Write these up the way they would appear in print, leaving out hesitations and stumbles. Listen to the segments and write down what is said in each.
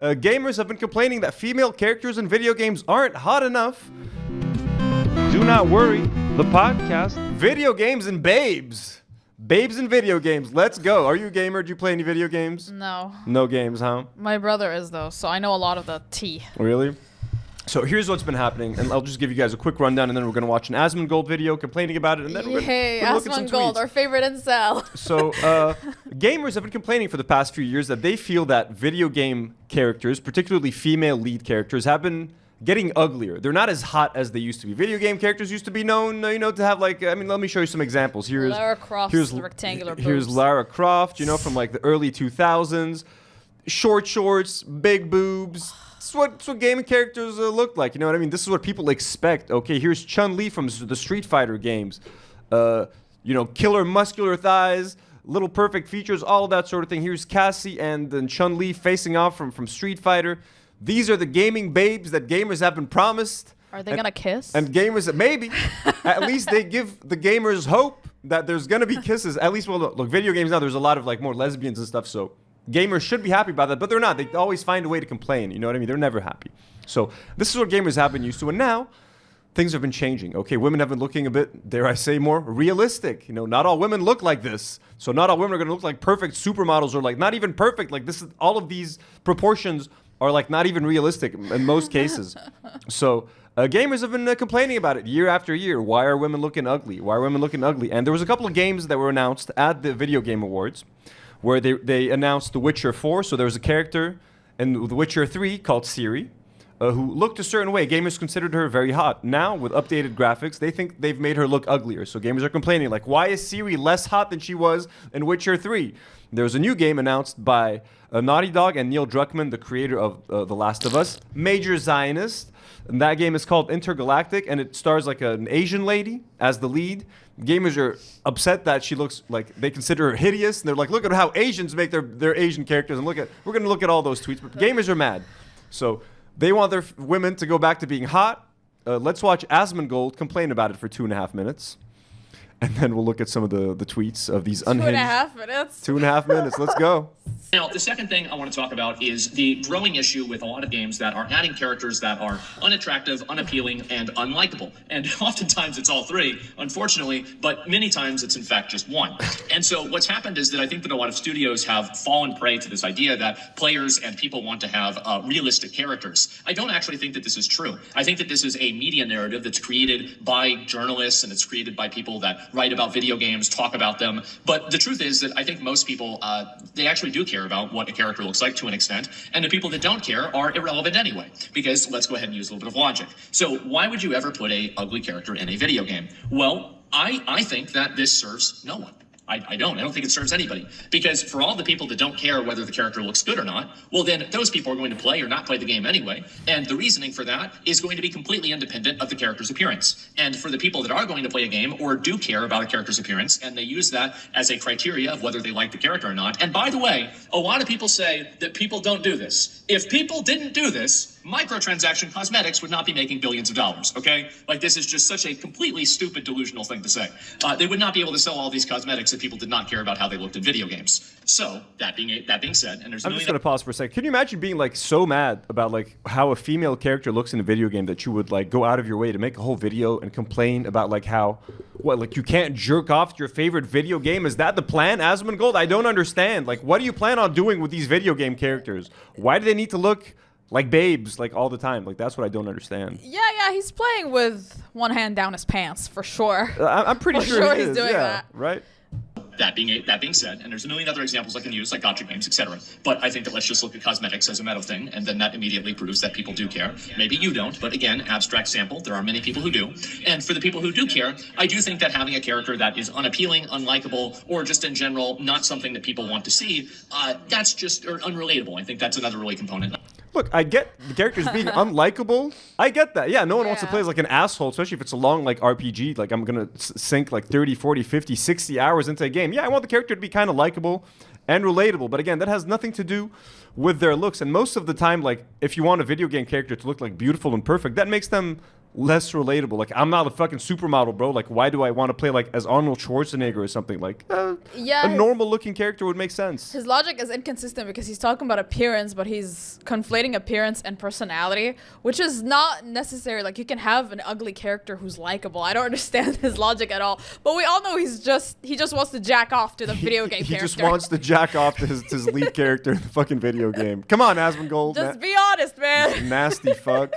Gamers have been complaining that female characters in video games aren't hot enough. Do not worry, the podcast. Video games and babes. Babes in video games. Let's go. Are you a gamer? Do you play any video games? No. No games, huh? My brother is, though, so I know a lot of the tea. Really? So here's what's been happening, and I'll just give you guys a quick rundown, and then we're going to watch an Asmongold video complaining about it, and then we're going to look at some Asmongold, tweets. our favorite incel. So, gamers have been complaining for the past few years that they feel that video game characters, particularly female lead characters, have been getting uglier. They're not as hot as they used to be. Video game characters used to be known, to have like, let me show you some examples. Lara Croft's rectangular boobs. Here's Lara Croft, from like the early 2000s. Short shorts, big boobs. This is what gaming characters look like, you know what I mean? This is what people expect. Okay, here's Chun-Li from the Street Fighter games. Killer muscular thighs, little perfect features, all of that sort of thing. Here's Cassie and then Chun-Li facing off from Street Fighter. These are the gaming babes that gamers have been promised. Are they gonna kiss? And gamers, maybe. At least they give the gamers hope that there's gonna be kisses. At least, well, look, video games now, there's a lot of like more lesbians and stuff, so gamers should be happy about that, but they're not. They always find a way to complain, you know what I mean? They're never happy. So this is what gamers have been used to, and now things have been changing. Okay, women have been looking a bit, dare I say, more realistic. Not all women look like this. So not all women are gonna look like perfect supermodels, or like not even perfect. Like this is, all of these proportions are like not even realistic in most cases. So gamers have been complaining about it year after year. Why are women looking ugly? Why are women looking ugly? And there was a couple of games that were announced at the Video Game Awards where they announced The Witcher 4. So there was a character in The Witcher 3 called Ciri, who looked a certain way. Gamers considered her very hot. Now, with updated graphics, they think they've made her look uglier. So gamers are complaining, like, why is Ciri less hot than she was in Witcher 3? There's a new game announced by Naughty Dog and Neil Druckmann, the creator of The Last of Us, major Zionist. And that game is called Intergalactic, and it stars like an Asian lady as the lead. Gamers are upset that she looks like, they consider her hideous, and they're like, look at how Asians make their Asian characters, and we're going to look at all those tweets, but gamers are mad. So they want their women to go back to being hot. Let's watch Asmongold complain about it for 2.5 minutes. And then we'll look at some of the tweets of these unhinged... 2.5 minutes? 2.5 minutes. Let's go. Now, the second thing I want to talk about is the growing issue with a lot of games that are adding characters that are unattractive, unappealing, and unlikable. And oftentimes it's all three, unfortunately, but many times it's in fact just one. And so what's happened is that I think that a lot of studios have fallen prey to this idea that players and people want to have realistic characters. I don't actually think that this is true. I think that this is a media narrative that's created by journalists, and it's created by people that write about video games, talk about them. But the truth is that I think most people, they actually do care about what a character looks like to an extent, and the people that don't care are irrelevant anyway, because let's go ahead and use a little bit of logic. So why would you ever put a ugly character in a video game? Well, I think that this serves no one. I don't think it serves anybody, because for all the people that don't care whether the character looks good or not, well, then those people are going to play or not play the game anyway. And the reasoning for that is going to be completely independent of the character's appearance. And for the people that are going to play a game or do care about a character's appearance, and they use that as a criteria of whether they like the character or not. And by the way, a lot of people say that people don't do this. If people didn't do this, microtransaction cosmetics would not be making billions of dollars, okay? Like, this is just such a completely stupid, delusional thing to say. They would not be able to sell all these cosmetics if people did not care about how they looked in video games. So, that being said, and there's I'm just going to pause for a second. Can you imagine being, like, so mad about, like, how a female character looks in a video game that you would, like, go out of your way to make a whole video and complain about, like, how, like, you can't jerk off to your favorite video game? Is that the plan, Asmongold? I don't understand. Like, what do you plan on doing with these video game characters? Why do they need to look like babes, like, all the time? Like, that's what I don't understand. Yeah, he's playing with one hand down his pants, for sure. I'm pretty sure he he's is. doing Yeah, that. right? That being said, and there's a million other examples I can use, like gotcha games, etc. But I think that let's just look at cosmetics as a meta thing, and then that immediately proves that people do care. Maybe you don't, but again, abstract sample, there are many people who do. And for the people who do care, I do think that having a character that is unappealing, unlikable, or just in general not something that people want to see, that's just unrelatable. I think that's another really component. Look, I get the characters being unlikable. I get that. Yeah, no one wants to play as like an asshole, especially if it's a long like RPG. Like, I'm going to sink like 30, 40, 50, 60 hours into a game. Yeah, I want the character to be kind of likable and relatable. But again, that has nothing to do with their looks. And most of the time, like, if you want a video game character to look like beautiful and perfect, that makes them less relatable. Like, I'm not a fucking supermodel, bro. Like, why do I want to play like as Arnold Schwarzenegger or something? Like, Yeah, a normal looking character would make sense. His logic is inconsistent because he's talking about appearance, but he's conflating appearance and personality, which is not necessary. Like, you can have an ugly character who's likable. I don't understand his logic at all. But we all know he just wants to jack off to the video game He character. just wants to jack off to his lead character in the fucking video game. Come on, Asmongold. Just be honest, man. Nasty fuck.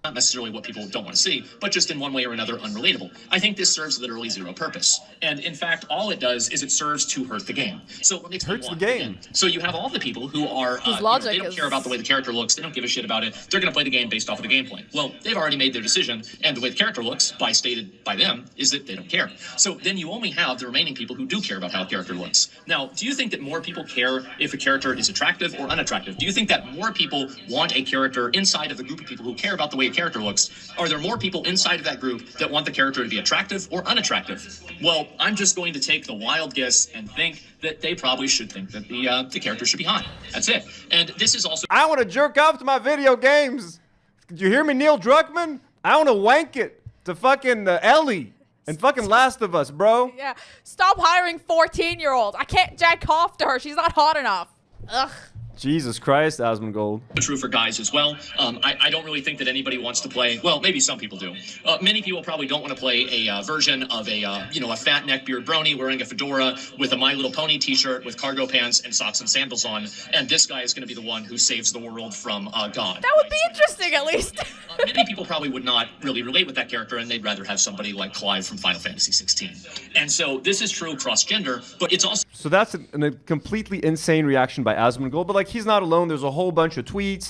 Not necessarily what people don't want to see, but just in one way or another unrelatable. I think this serves literally zero purpose. And in fact, all it does is it serves to hurt the game. So let me explain Hurts the why. game. Again, so you have all the people who are, logic they don't is- care about the way the character looks. They don't give a shit about it. They're going to play the game based off of the gameplay. Well, they've already made their decision, and the way the character looks, stated by them, is that they don't care. So then you only have the remaining people who do care about how a character looks. Now, do you think that more people care if a character is attractive or unattractive? Do you think that more people want a character inside of the group of people who care about the way a character looks? Are there more people inside of that group that want the character to be attractive or unattractive? Well, I'm just going to take the wild guess and think that they probably should think that the character should be hot. That's it. And this is also... I want to jerk off to my video games. Did you hear me, Neil Druckmann? I want to wank it to fucking Ellie and fucking Last of Us, bro. Yeah. Stop hiring 14-year-olds. I can't jack off to her. She's not hot enough. Ugh. Jesus Christ, Asmongold. true for guys as well. I don't really think that anybody wants to play. Well, maybe some people do. Many people probably don't want to play a version of a fat neckbeard brony wearing a fedora with a My Little Pony T-shirt with cargo pants and socks and sandals on. And this guy is going to be the one who saves the world from God. That would be interesting, at least. Many people probably would not really relate with that character, and they'd rather have somebody like Clive from Final Fantasy 16. And so this is true cross-gender, but it's also... So that's a completely insane reaction by Asmongold, but like he's not alone. There's a whole bunch of tweets.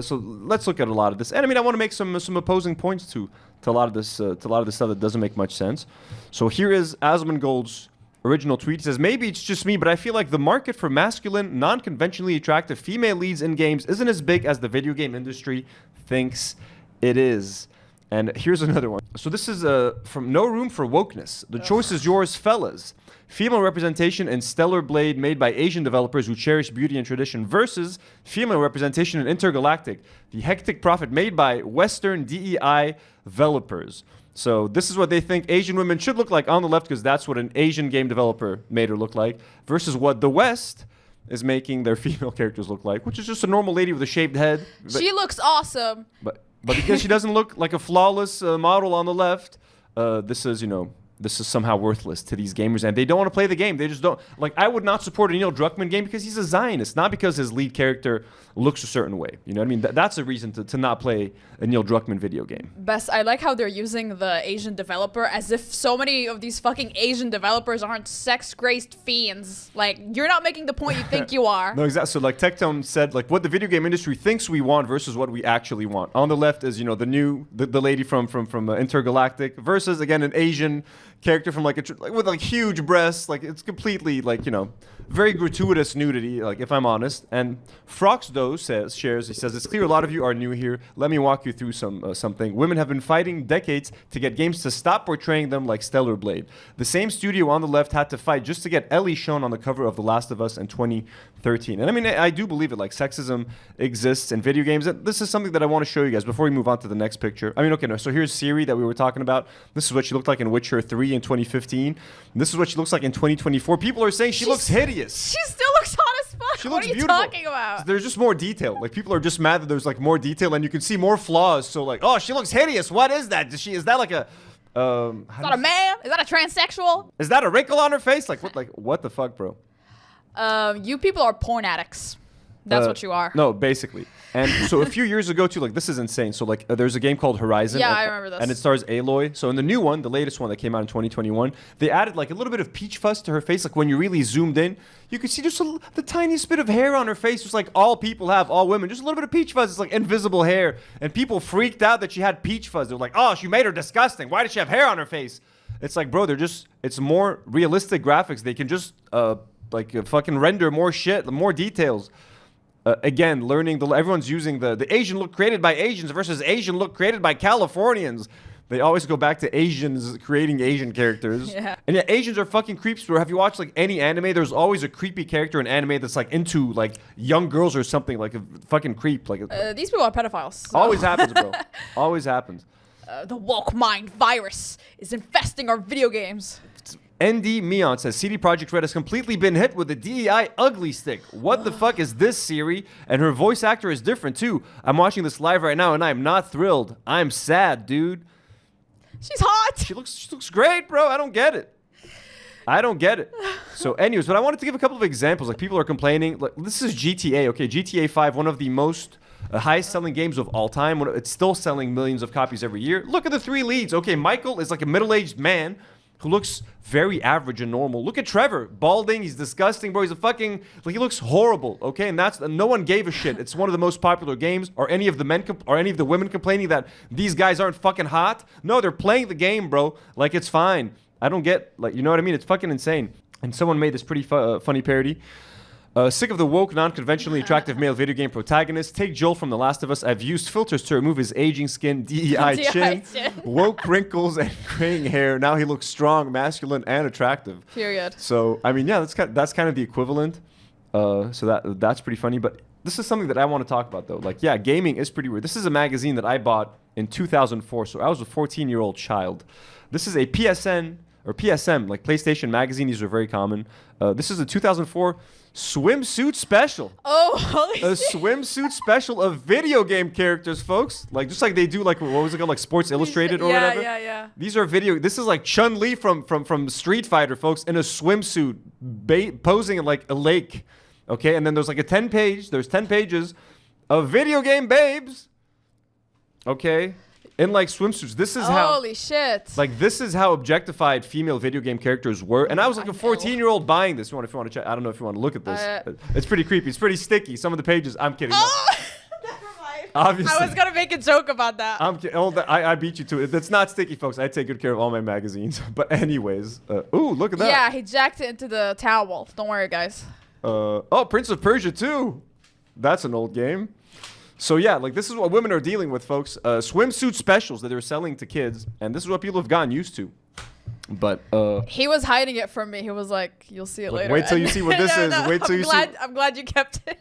So let's look at a lot of this. And I mean, I want to make some opposing points to a lot of this stuff that doesn't make much sense. So here is Asmongold's original tweet. He says, maybe it's just me, but I feel like the market for masculine, non-conventionally attractive female leads in games isn't as big as the video game industry thinks it is. And here's another one. So this is from No Room for Wokeness. The choice is yours, fellas. Female representation in Stellar Blade made by Asian developers who cherish beauty and tradition versus female representation in Intergalactic, the hectic profit made by Western DEI developers. So this is what they think Asian women should look like on the left, because that's what an Asian game developer made her look like, versus what the West is making their female characters look like, which is just a normal lady with a shaved head. She looks awesome. But because she doesn't look like a flawless model on the left, this is somehow worthless to these gamers, and they don't want to play the game. They just don't. Like, I would not support a Neil Druckmann game because he's a Zionist, not because his lead character looks a certain way. You know what I mean? That's a reason to not play a Neil Druckmann video game. Best, I like how they're using the Asian developer as if so many of these fucking Asian developers aren't sex-crazed fiends. Like, you're not making the point you think you are. No, exactly. So, like, Tectone said, like, what the video game industry thinks we want versus what we actually want. On the left is, the lady from Intergalactic versus, again, an Asian character from, with, huge breasts. Like, it's completely, very gratuitous nudity, if I'm honest. And Froxdo shares, he says, it's clear a lot of you are new here. Let me walk you through something. Women have been fighting decades to get games to stop portraying them like Stellar Blade. The same studio on the left had to fight just to get Ellie shown on the cover of The Last of Us in 2013. And I mean, I do believe it. Like, sexism exists in video games. This is something that I want to show you guys before we move on to the next picture. I mean, okay, no. So here's Ciri that we were talking about. This is what she looked like in Witcher 3 in 2015. This is what she looks like in 2024. People are saying she looks hideous. She still looks hot as fuck. She What looks are you beautiful. talking about? There's just more detail. Like, people are just mad that there's more detail, and you can see more flaws. So oh, she looks hideous. What is that? Is that like a Is that a man? Is that a transsexual? Is that a wrinkle on her face? What the fuck, bro? You people are porn addicts. That's what you are. No, basically. And so a few years ago, too, this is insane. So, there's a game called Horizon. Yeah, and, I remember this. And it stars Aloy. So in the new one, the latest one that came out in 2021, they added, a little bit of peach fuzz to her face. Like, when you really zoomed in, you could see just the tiniest bit of hair on her face, just like all people have, all women. Just a little bit of peach fuzz. It's like invisible hair. And people freaked out that she had peach fuzz. They're like, oh, she made her disgusting. Why did she have hair on her face? It's like, bro, it's more realistic graphics. They can just, fucking render more shit, more details. Again, everyone's using the Asian look created by Asians versus Asian look created by Californians. They always go back to Asians creating Asian characters. Yeah. And yet Asians are fucking creeps, bro. Have you watched any anime? There's always a creepy character in anime that's into young girls or something, like a fucking creep. These people are pedophiles. So. Always happens, bro. Always happens. The woke mind virus is infesting our video games. ND Meon says CD Projekt Red has completely been hit with the DEI ugly stick. What the fuck is this, Siri? And her voice actor is different too. I'm watching this live right now and I'm not thrilled. I'm sad, dude. She's hot. She looks great, bro. I don't get it. So anyways, but I wanted to give a couple of examples. Like people are complaining. Like, this is GTA, okay? GTA 5, one of the most highest selling games of all time. It's still selling millions of copies every year. Look at the 3 leads. Okay, Michael is like a middle-aged man who looks very average and normal. Look at Trevor, balding. He's disgusting, bro. He's a fucking he looks horrible. Okay, and no one gave a shit. It's one of the most popular games. Are any of the men or any of the women complaining that these guys aren't fucking hot? No, they're playing the game, bro. Like it's fine. I don't get you know what I mean? It's fucking insane. And someone made this pretty funny parody. Sick of the woke, non-conventionally attractive male video game protagonist. Take Joel from The Last of Us. I've used filters to remove his aging skin, DEI chin, woke wrinkles, and graying hair. Now he looks strong, masculine, and attractive. Period. So, I mean, yeah, that's kind of the equivalent. So that's pretty funny. But this is something that I want to talk about, though. Like, yeah, gaming is pretty weird. This is a magazine that I bought in 2004. So I was a 14-year-old child. This is a PSN or PSM, like PlayStation Magazine. These are very common. This is a 2004 swimsuit special. Oh, holy A shit. swimsuit special of video game characters, folks. Like just like they do, like what was it called, like Sports Illustrated or whatever. Yeah. These are video. This is like Chun-Li from Street Fighter, folks, in a swimsuit, posing in like a lake. Okay, and then there's like there's 10 pages of video game babes. Okay. In like swimsuits. This is how Holy shit. like this is how objectified female video game characters were. And I was like a 14-year-old buying this. If you want to check, I don't know if you want to look at this. It's pretty creepy. It's pretty sticky. Some of the pages. I'm kidding. Oh! Never mind. Obviously. I was gonna make a joke about that. I'm kidding. I beat you to it. It's not sticky, folks. I take good care of all my magazines. But anyways, ooh, look at that. Yeah, he jacked it into the towel. Don't worry, guys. Oh, Prince of Persia 2. That's an old game. So yeah, like this is what women are dealing with, folks. Swimsuit specials that they're selling to kids, and this is what people have gotten used to. But He was hiding it from me. He was like, "You'll see it like, later." wait till you see what this is. Wait till you see. I'm glad you kept it.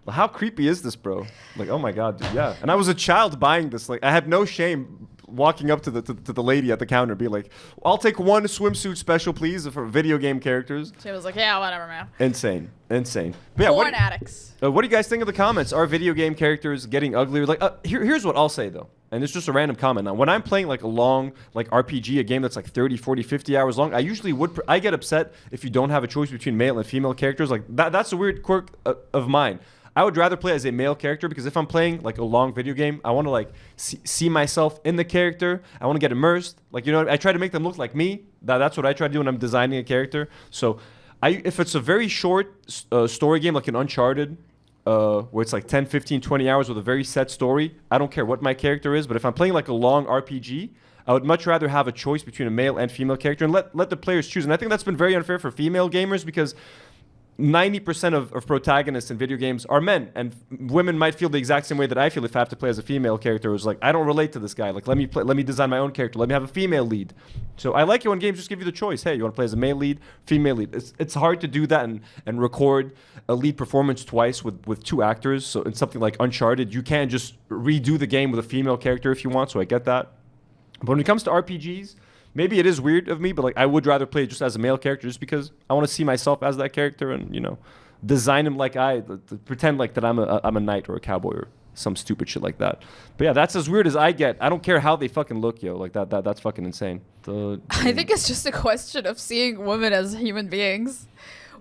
How creepy is this, bro? Like, oh my god, dude, yeah. And I was a child buying this. Like, I had no shame walking up to the lady at the counter, be like, "I'll take one swimsuit special, please, for video game characters." She was like, "Yeah, whatever, man." Insane. But yeah, Porn addicts. what do you guys think of the comments? Are video game characters getting uglier? Like, here's what I'll say, though. And it's just a random comment. Now, when I'm playing like a long like RPG, a game that's like 30, 40, 50 hours long, I usually I get upset if you don't have a choice between male and female characters. Like, that's a weird quirk of mine. I would rather play as a male character because if I'm playing like a long video game, I want to like see myself in the character. I want to get immersed. Like, you know, I try to make them look like me. That's what I try to do when I'm designing a character. So if it's a very short story game, like an Uncharted, where it's like 10, 15, 20 hours with a very set story, I don't care what my character is. But if I'm playing like a long RPG, I would much rather have a choice between a male and female character and let the players choose. And I think that's been very unfair for female gamers because 90% of protagonists in video games are men, and women might feel the exact same way that I feel if I have to play as a female character. It's like, I don't relate to this guy. Like, let me design my own character. Let me have a female lead. So I like it when games just give you the choice. Hey, you want to play as a male lead, female lead? It's hard to do that and record a lead performance twice with 2 actors. So in something like Uncharted, you can't just redo the game with a female character if you want. So I get that. But when it comes to RPGs, maybe it is weird of me, but like I would rather play just as a male character just because I want to see myself as that character and, you know, design him like pretend like that I'm a knight or a cowboy or some stupid shit like that. But yeah, that's as weird as I get. I don't care how they fucking look, yo. Like that's fucking insane. I think it's just a question of seeing women as human beings,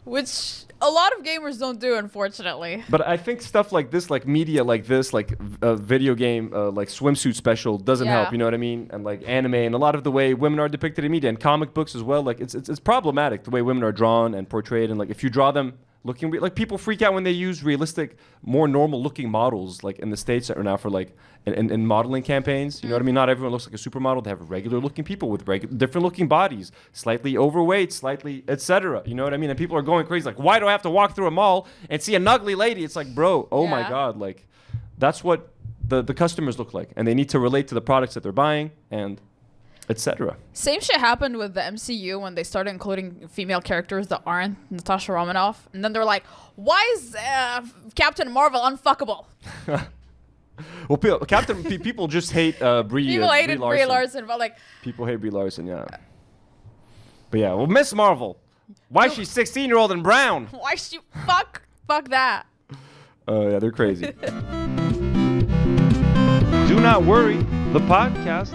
which a lot of gamers don't do, unfortunately. But I think stuff like this, like media like this, like a video game, like swimsuit special doesn't help, you know what I mean? And like anime and a lot of the way women are depicted in media and comic books as well. Like it's problematic the way women are drawn and portrayed. And like if you draw them looking like people freak out when they use realistic, more normal looking models like in the States right now for like in modeling campaigns. You know what I mean? Not everyone looks like a supermodel. They have regular looking people with different looking bodies, slightly overweight, slightly etc. You know what I mean? And people are going crazy like, why do I have to walk through a mall and see an ugly lady? It's like, bro, oh my god, like that's what the customers look like, and they need to relate to the products that they're buying and etc. Same shit happened with the MCU when they started including female characters that aren't Natasha Romanoff, and then they're like, "Why is Captain Marvel unfuckable?" Well, people just hate Brie. People hated Brie Brie Larson, but like, People hate Brie Larson, yeah. But yeah, well, Miss Marvel. Why is she 16-year-old and brown? why she fuck that? Yeah, they're crazy. Do not worry, the podcast